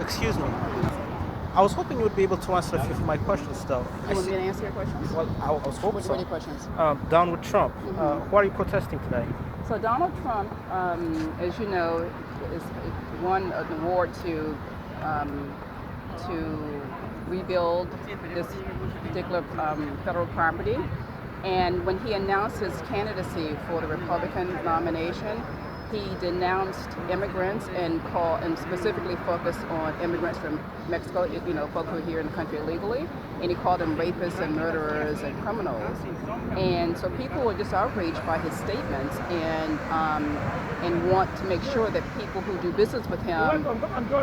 Excuse me. I was hoping you would be able to answer a few of my questions, though. You want me to answer your questions? Well, I was hoping What so. are your questions? Down with Trump. Why are you protesting today? So Donald Trump, as you know, is won an award to rebuild this particular federal property. And when he announced his candidacy for the Republican nomination, he denounced immigrants and specifically focused on immigrants from Mexico, folk who are here in the country illegally, and he called them rapists and murderers and criminals. And so people were just outraged by his statements and want to make sure that people who do business with him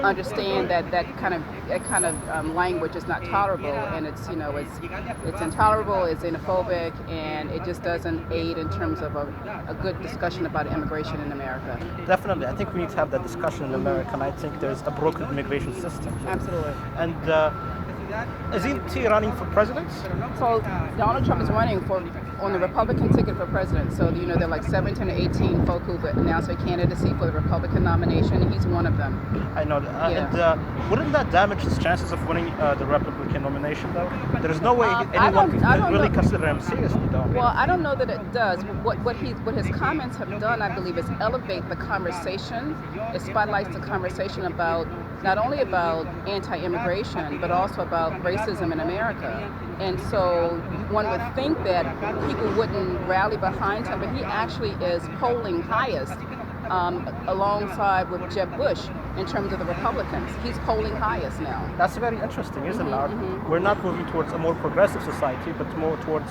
understand that kind of language is not tolerable, and it's intolerable, it's xenophobic, and it just doesn't aid in terms of a good discussion about immigration in America. Definitely. I think we need to have that discussion in America, and I think there's a broken immigration system. Absolutely. And isn't he running for president? So Donald Trump is running on the Republican ticket for president. So there are like 17 or 18 folk who've announced their candidacy for the Republican nomination, and he's one of them. I know. Yeah. And wouldn't that damage his chances of winning the Republican nomination, though? There's no way anyone can really consider him seriously, though. Well, I don't know that it does. What his comments have done, I believe, is elevate the conversation. It spotlights the conversation about not only about anti-immigration, but also about racism in America. And so one would think that people wouldn't rally behind him, but he actually is polling highest alongside with Jeb Bush in terms of the Republicans. He's polling highest now. That's very interesting, isn't it? We're not moving towards a more progressive society, but more towards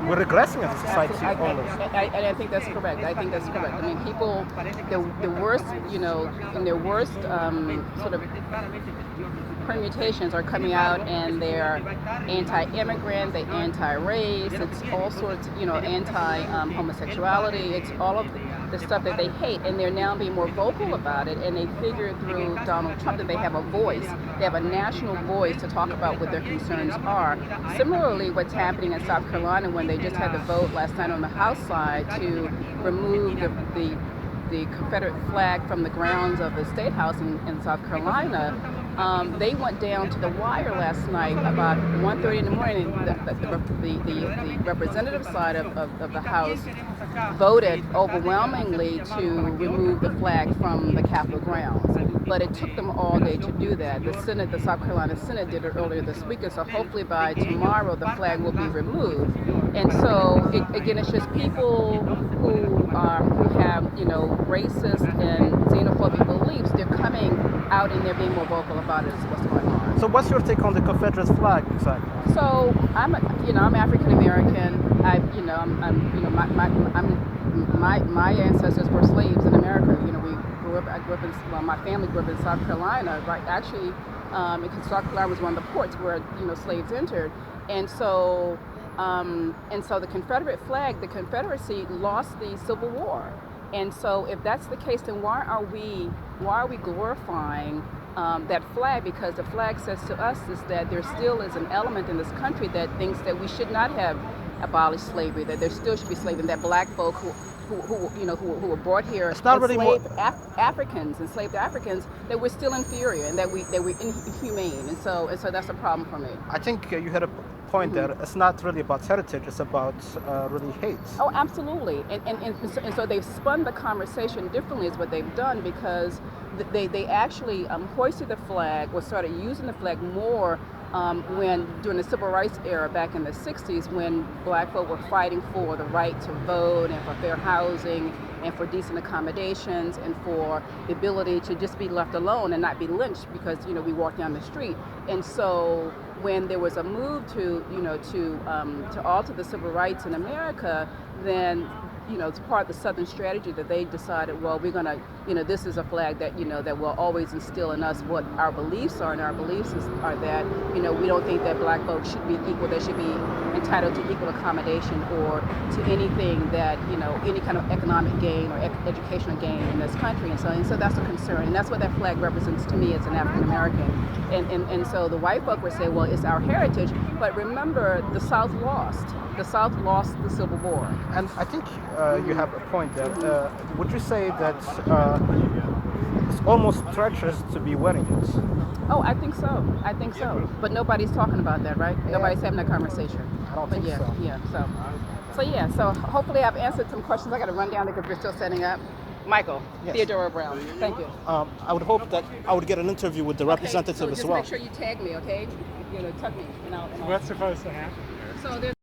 we're regressing as a society almost. I think that's correct. I mean, people, the worst, in their worst sort of permutations are coming out, and they're anti-immigrant, they're anti-race, it's all sorts, anti-homosexuality, it's all of the stuff that they hate, and they're now being more vocal about it, and they figure through Donald Trump that they have a voice, they have a national voice to talk about what their concerns are. Similarly, what's happening in South Carolina, when they just had the vote last night on the House side to remove the Confederate flag from the grounds of the State House in South Carolina. They went down to the wire last night about 1:30 in the morning. The representative side of the House voted overwhelmingly to remove the flag from the Capitol grounds. But it took them all day to do that. The South Carolina Senate did it earlier this week, and so hopefully by tomorrow the flag will be removed. And so, again, it's just people who have, racist and xenophobic beliefs. They're coming out and they're being more vocal about it. Is what's going on. So, what's your take on the Confederate flag exactly? So, I'm African American. My ancestors were slaves in America. My family grew up in South Carolina, right? Actually, because South Carolina was one of the ports where slaves entered, and so the Confederate flag, the Confederacy lost the Civil War, and so if that's the case, then why are we glorifying that flag? Because the flag says to us is that there still is an element in this country that thinks that we should not have abolished slavery, that there still should be slavery, and that black folk who were brought here, enslaved Africans, that we're still inferior and that we're inhumane, and so that's a problem for me. I think you had a point there. It's not really about heritage; it's about really hate. Oh, absolutely, and so they've spun the conversation differently, is what they've done, because they actually hoisted the flag, or started using the flag more during the Civil Rights era back in the 60s, when black folk were fighting for the right to vote and for fair housing and for decent accommodations and for the ability to just be left alone and not be lynched because we walk down the street. And so when there was a move to alter the civil rights in America, then it's part of the Southern strategy that they decided, well, we're gonna, this is a flag that, that will always instill in us what our beliefs are, and our beliefs are that, we don't think that black folks should be equal, they should be entitled to equal accommodation or to anything that, any kind of economic gain or educational gain in this country, and so that's a concern, and that's what that flag represents to me as an African American, and so the white folk would say, well, it's our heritage, but remember, the South lost. The South lost the Civil War. And I think you have a point there. Would you say that it's almost treacherous to be wearing it. Oh, I think so. I think so. But nobody's talking about that, right? Yeah. Nobody's having that conversation. I don't But think yeah, so. yeah. So hopefully I've answered some questions. I got to run down because we're still setting up. Michael, Yes. Theodora Brown. Thank you. I would hope that I would get an interview with the representative so as just well. make sure you tag me, okay? Tug me, and I'll. What's supposed to happen? So there's.